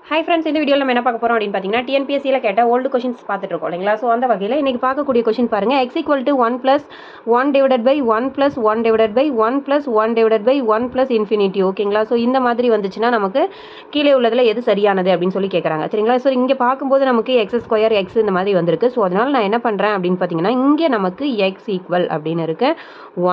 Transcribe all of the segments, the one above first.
Hi friends, இந்த வீடியோவில் நம்ம என்ன பார்க்க போகிறோம் அப்படின்னு பார்த்தீங்கன்னா, டிஎன்பிஎஸ்சியில் கேட்ட ஓல்டு கொஷின்ஸ் பார்த்துட்டு இருக்கோம் இல்லைங்களா? ஸோ அந்த வகையில் இன்றைக்கி பார்க்கக்கூடிய கொஷின் பாருங்கள். x = 1 + 1 divided by 1 + 1 divided by 1 + 1 divided by 1 + infinity. ஓகேங்களா? ஸோ இந்த மாதிரி வந்துச்சுன்னா நமக்கு கீழே உள்ளதில் எது சரியானது அப்படின்னு சொல்லி கேட்குறாங்க. சரிங்களா? ஸோ இங்கே பார்க்கும்போது நமக்கு x² x இந்த மாதிரி வந்திருக்கு. ஸோ அதனால் நான் என்ன பண்ணுறேன் அப்படின்னு பார்த்தீங்கன்னா, இங்கே நமக்கு x = அப்படின்னு இருக்குது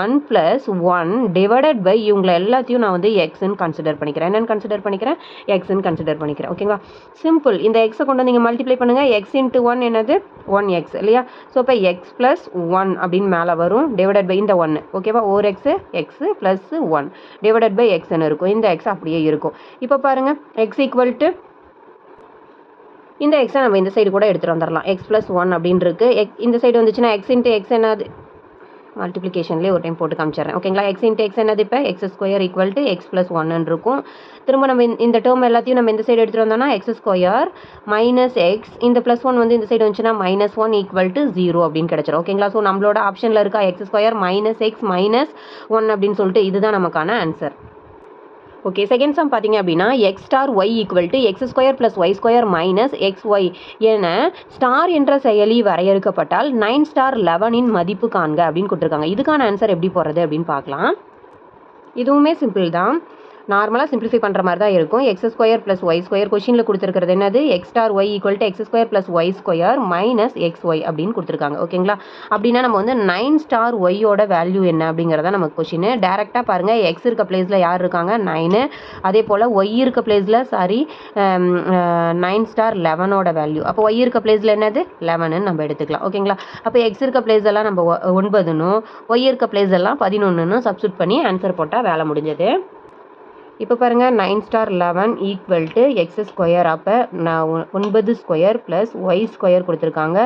1 + 1 டிவைடட் பை இவங்களை எல்லாத்தையும் நான் வந்து எக்ஸ்ன்னு கன்சிடர் பண்ணிக்கிறேன். என்னென்னு கன்சிடர் பண்ணிக்கிறேன்? எக்ஸ்ன்னு கன்சிடர் பண்ணிக்கிறேன். ஓகேங்களா? சிம்பிள். இந்த எக்ஸை கொண்டு நீங்கள் மல்டிப்ளை பண்ணுங்கள். x × 1 என்னது 1x இல்லையா? ஸோ இப்போ x + 1 அப்படின்னு மேலே வரும் டிவைடட் பை இந்த 1. ஓகேவா? ஒரு x x plus 1 divided by எக்ஸ்ன்னு இருக்கும். இந்த எக்ஸ் அப்படியே இருக்கும். இப்போ பாருங்கள், x = இந்த எக்ஸை நம்ம இந்த சைடு கூட எடுத்துகிட்டு வந்துடலாம். x + 1 அப்படின்னு இருக்குது. இந்த சைடு வந்துச்சுன்னா x × x என்னது மல்டிப்ளிகேஷன்லேயே ஒரு டைம் போட்டு காமிச்சிடுறேன். ஓகேங்களா? x × x என்னது? இப்போ x² = x + 1 இருக்கும். திரும்ப நம்ம இந்த டேர்ம் எல்லாத்தையும் நம்ம இந்த சைடு எடுத்துகிட்டு வந்தோம்னா x² - x இந்த +1 வந்து இந்த சைடு வந்துச்சுன்னா -1 = 0 அப்படின்னு கிடச்சிரும். ஓகேங்களா? ஸோ நம்மளோட ஆப்ஷனில் இருக்கா x² - x - 1 அப்படின்னு சொல்லிட்டு இதுதான் நமக்கான ஆன்சர். ஓகே, செகண்ட் சம் பார்த்தீங்க அப்படின்னா x * y = x² + y² - xy என ஸ்டார் என்ற செயலி வரையறுக்கப்பட்டால் 9 11 இன் மதிப்பு காண்க அப்படின்னு கொடுத்துருக்காங்க. இதுக்கான ஆன்சர் எப்படி போடுறது அப்படின்னு பார்க்கலாம். இதுவுமே சிம்பிள் தான். நார்மலாக சிம்பிளிஃபை பண்ணுற மாதிரி தான் இருக்கும். x² + y² கொஷினில் கொடுத்துருக்கிறது என்னது? x * y = x² + y² - xy அப்படின்னு கொடுத்துருக்காங்க. ஓகேங்களா? அப்படின்னா நம்ம வந்து 9 y வேல்யூ என்ன அப்படிங்கிறத நமக்கு கொஷின். டேரெக்டாக பாருங்கள், x இருக்க பிளேஸில் யார் இருக்காங்க? 9. அதே போல் y இருக்க பிளேஸில் 9 11 வேல்யூ. அப்போ y இருக்க பிளேஸில் என்னது? 11ன்னு நம்ம எடுத்துக்கலாம். ஓகேங்களா? அப்போ x இருக்க பிளேஸ் எல்லாம் நம்ம 9ன்னும் y இருக்க பிளேஸ் எல்லாம் 11ன்னு சப்ஸ்டியூட் பண்ணி ஆன்சர் போட்டால் வேலை முடிஞ்சது. இப்போ பாருங்கள், 9 11 = x². அப்போ 9² + y² கொடுத்துருக்காங்க.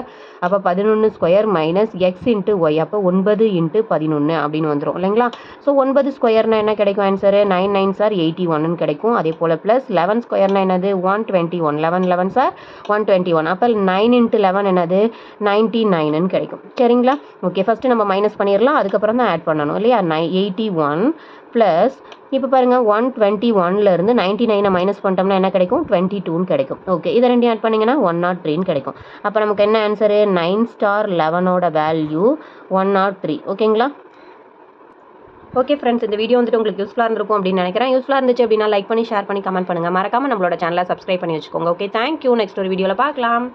அப்போ 11² - x × y. அப்போ 9 × 11 அப்படின்னு வந்துடும் இல்லைங்களா? ஸோ 9² என்ன கிடைக்கும்? ஆன்சரு 9 9s are 81ன்னு கிடைக்கும். அதே போல் ப்ளஸ் 11² என்னது? 121. 11 11s are 121. அப்போ 9 × 11 என்னது? 99ன்னு கிடைக்கும். சரிங்களா? ஓகே, ஃபஸ்ட்டு நம்ம மைனஸ் பண்ணிடலாம், அதுக்கப்புறம் தான் ஆட் பண்ணணும் இல்லையா? 81 ப்ளஸ் இப்போ பாருங்கள், 121லேருந்து 99 மைனஸ் பண்ணிட்டோம்னா என்ன கிடைக்கும்? 22ன்னு கிடைக்கும். ஓகே, இதை ரெண்டையும் ஆட் பண்ணிங்கன்னா 103ன்னு கிடைக்கும். அப்போ நமக்கு என்ன ஆன்சரு? 9 11 வேல்யூ 103. ஓகேங்களா? ஓகே ஃப்ரெண்ட்ஸ், இந்த வீடியோ வந்துட்டு உங்களுக்கு யூஸ்ஃபுல்லாக இருந்திருக்கும் அப்படின்னு நினைக்கிறேன். யூஸ்ஃபுல்லாக இருந்துச்சு அப்படின்னா லைக் பண்ணி, ஷேர் பண்ணி, கமெண்ட் பண்ணுங்கள். மறக்காமல் நம்மளோட சேனலை சப்ஸ்கிரைப் பண்ணி வச்சுக்கோங்க. Okay, thank you. நெக்ஸ்ட் ஒரு வீடியோவில் பார்க்கலாம்.